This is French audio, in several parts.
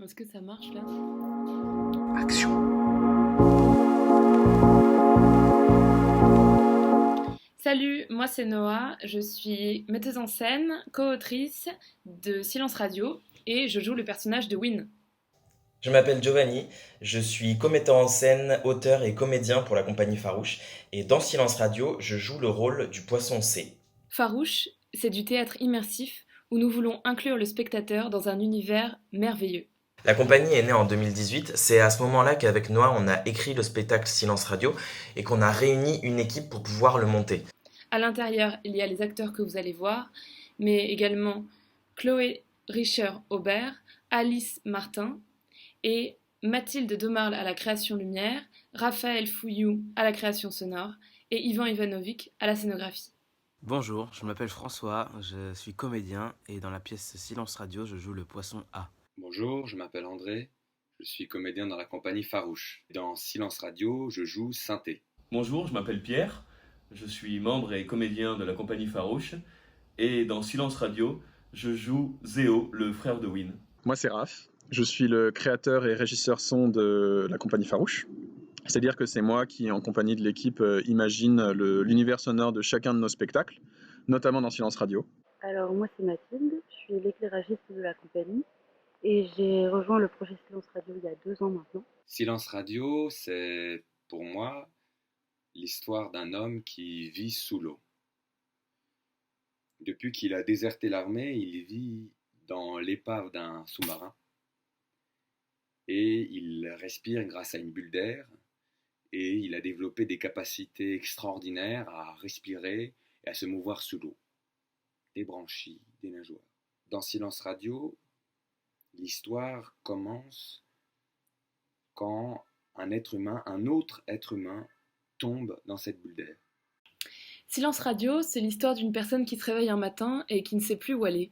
Est-ce que ça marche là? Action. Salut, moi c'est Noah, je suis metteuse en scène, co-autrice de Silence Radio et je joue le personnage de Win. Je m'appelle Giovanni, je suis commettant en scène, auteur et comédien pour la compagnie Farouche. Et dans Silence Radio, je joue le rôle du poisson C. Farouche, c'est du théâtre immersif où nous voulons inclure le spectateur dans un univers merveilleux. La compagnie est née en 2018, c'est à ce moment-là qu'avec Noah on a écrit le spectacle Silence Radio et qu'on a réuni une équipe pour pouvoir le monter. À l'intérieur, il y a les acteurs que vous allez voir, mais également Chloé Richer-Aubert, Alice Martin et Mathilde Demarle à la création lumière, Raphaël Fouillou à la création sonore et Ivan Ivanovic à la scénographie. Bonjour, je m'appelle François, je suis comédien et dans la pièce Silence Radio, je joue le poisson A. Bonjour, je m'appelle André, je suis comédien dans la compagnie Farouche. Dans Silence Radio, je joue Synthé. Bonjour, je m'appelle Pierre, je suis membre et comédien de la compagnie Farouche et dans Silence Radio, je joue Zéo, le frère de Win. Moi, c'est Raph. Je suis le créateur et régisseur son de la compagnie Farouche. C'est-à-dire que c'est moi qui, en compagnie de l'équipe, imagine l'univers sonore de chacun de nos spectacles, notamment dans Silence Radio. Alors moi c'est Mathilde, je suis l'éclairagiste de la compagnie et j'ai rejoint le projet Silence Radio il y a 2 ans maintenant. Silence Radio, c'est pour moi l'histoire d'un homme qui vit sous l'eau. Depuis qu'il a déserté l'armée, il vit dans l'épave d'un sous-marin et il respire grâce à une bulle d'air et il a développé des capacités extraordinaires à respirer et à se mouvoir sous l'eau. Des branchies, des nageoires. Dans Silence Radio, l'histoire commence quand un autre être humain, tombe dans cette bulle d'air. Silence Radio, c'est l'histoire d'une personne qui se réveille un matin et qui ne sait plus où elle est.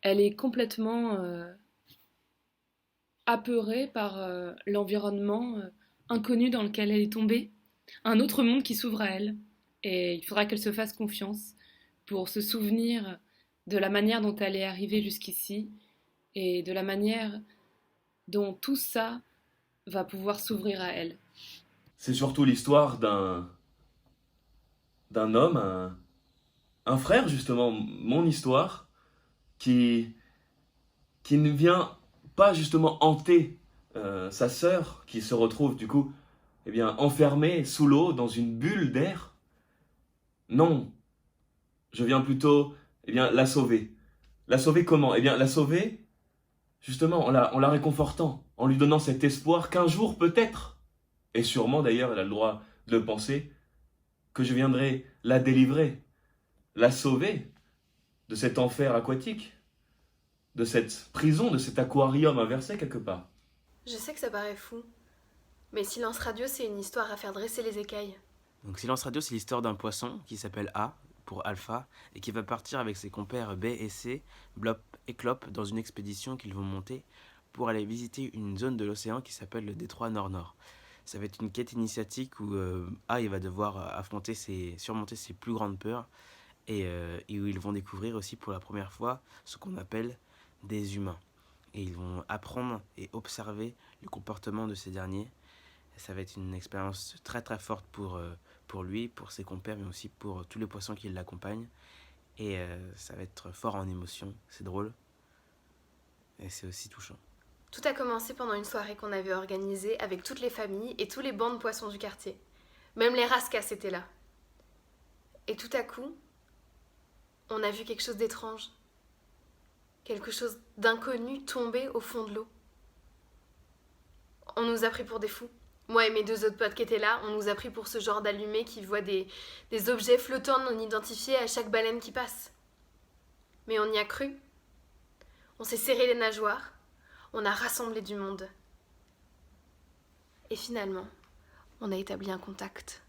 Elle est complètement apeurée par l'environnement inconnu dans lequel elle est tombée, un autre monde qui s'ouvre à elle. Et il faudra qu'elle se fasse confiance pour se souvenir de la manière dont elle est arrivée jusqu'ici et de la manière dont tout ça va pouvoir s'ouvrir à elle. C'est surtout l'histoire d'un homme, un frère justement, mon histoire, qui ne vient pas justement hanter sa sœur, qui se retrouve du coup enfermée sous l'eau dans une bulle d'air. Non, je viens plutôt la sauver. La sauver comment? La sauver justement en la réconfortant, en lui donnant cet espoir qu'un jour peut-être, et sûrement d'ailleurs elle a le droit de le penser, que je viendrai la délivrer, la sauver de cet enfer aquatique, de cette prison, de cet aquarium inversé quelque part. Je sais que ça paraît fou, mais Silence Radio, c'est une histoire à faire dresser les écailles. Donc Silence Radio, c'est l'histoire d'un poisson qui s'appelle A pour Alpha et qui va partir avec ses compères B et C, Blop et Clop, dans une expédition qu'ils vont monter pour aller visiter une zone de l'océan qui s'appelle le détroit Nord-Nord. Ça va être une quête initiatique où A il va devoir surmonter ses plus grandes peurs et où ils vont découvrir aussi pour la première fois ce qu'on appelle des humains. Et ils vont apprendre et observer le comportement de ces derniers. Et ça va être une expérience très très forte pour lui, pour ses compères, mais aussi pour tous les poissons qui l'accompagnent. Et ça va être fort en émotion, c'est drôle. Et c'est aussi touchant. Tout a commencé pendant une soirée qu'on avait organisée avec toutes les familles et tous les bancs de poissons du quartier. Même les rascas étaient là. Et tout à coup, on a vu quelque chose d'étrange. Quelque chose d'inconnu tomber au fond de l'eau. On nous a pris pour des fous. Moi et mes 2 autres potes qui étaient là, on nous a pris pour ce genre d'allumés qui voient des objets flottants non identifiés à chaque baleine qui passe. Mais on y a cru. On s'est serré les nageoires. On a rassemblé du monde. Et finalement, on a établi un contact.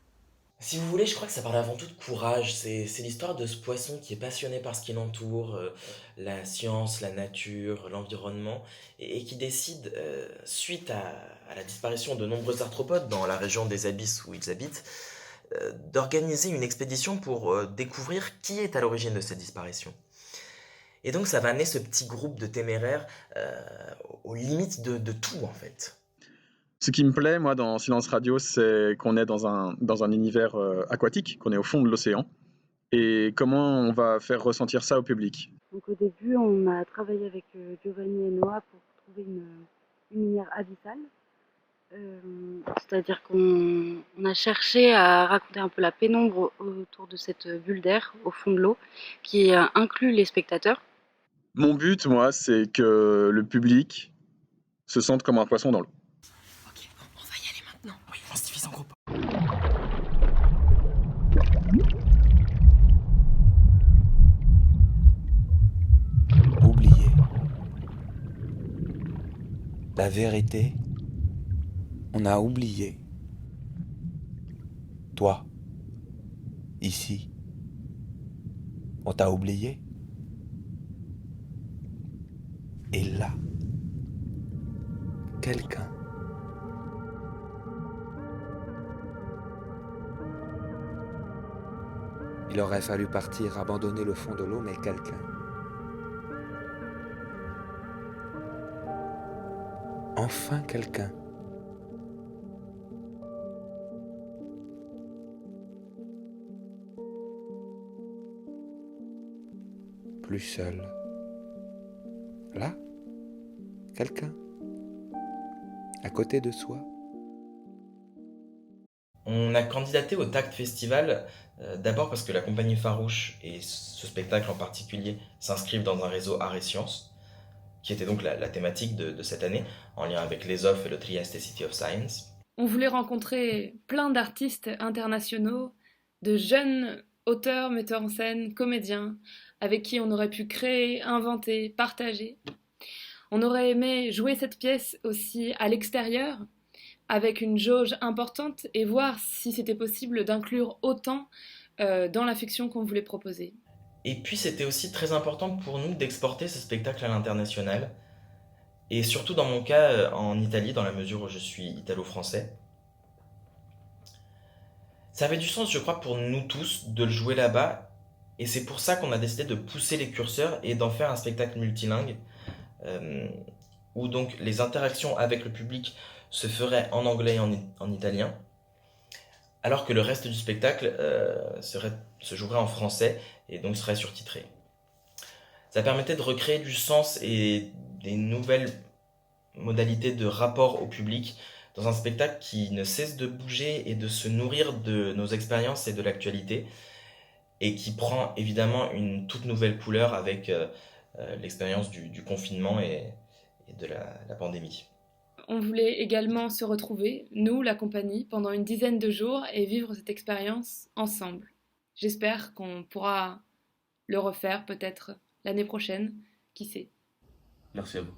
Si vous voulez, je crois que ça parle avant tout de courage. C'est l'histoire de ce poisson qui est passionné par ce qui l'entoure, la science, la nature, l'environnement, et qui décide, suite à la disparition de nombreux arthropodes dans la région des abysses où ils habitent, d'organiser une expédition pour découvrir qui est à l'origine de cette disparition. Et donc ça va amener ce petit groupe de téméraires aux limites de tout en fait. Ce qui me plaît, moi, dans Silence Radio, c'est qu'on est dans un univers aquatique, qu'on est au fond de l'océan. Et comment on va faire ressentir ça au public? Donc au début, on a travaillé avec Giovanni et Noah pour trouver une lumière abyssale. C'est-à-dire qu'on a cherché à raconter un peu la pénombre autour de cette bulle d'air au fond de l'eau qui inclut les spectateurs. Mon but, moi, c'est que le public se sente comme un poisson dans l'eau. Ok, bon, on va y aller maintenant. Oui, on se divise en groupes. Oublier. La vérité, on a oublié. Toi, ici, on t'a oublié. Et là, quelqu'un. Il aurait fallu partir, abandonner le fond de l'eau, mais quelqu'un. Enfin quelqu'un. Plus seul. Là, quelqu'un. À côté de soi. On a candidaté au TACT Festival d'abord parce que la compagnie Farouche et ce spectacle en particulier s'inscrivent dans un réseau Art et Sciences, qui était donc la thématique de cette année, en lien avec l'ESOF et le Trieste City of Science. On voulait rencontrer plein d'artistes internationaux, de jeunes auteurs, metteurs en scène, comédiens, avec qui on aurait pu créer, inventer, partager. On aurait aimé jouer cette pièce aussi à l'extérieur, avec une jauge importante, et voir si c'était possible d'inclure autant dans la fiction qu'on voulait proposer. Et puis c'était aussi très important pour nous d'exporter ce spectacle à l'international, et surtout dans mon cas en Italie, dans la mesure où je suis italo-français. Ça avait du sens, je crois, pour nous tous de le jouer là-bas, et c'est pour ça qu'on a décidé de pousser les curseurs et d'en faire un spectacle multilingue, où donc les interactions avec le public se feraient en anglais et en italien, alors que le reste du spectacle se jouerait en français et donc serait surtitré. Ça permettait de recréer du sens et des nouvelles modalités de rapport au public dans un spectacle qui ne cesse de bouger et de se nourrir de nos expériences et de l'actualité, et qui prend évidemment une toute nouvelle couleur avec l'expérience du confinement et de la pandémie. On voulait également se retrouver, nous, la compagnie, pendant une dizaine de jours et vivre cette expérience ensemble. J'espère qu'on pourra le refaire peut-être l'année prochaine, qui sait. Merci à vous.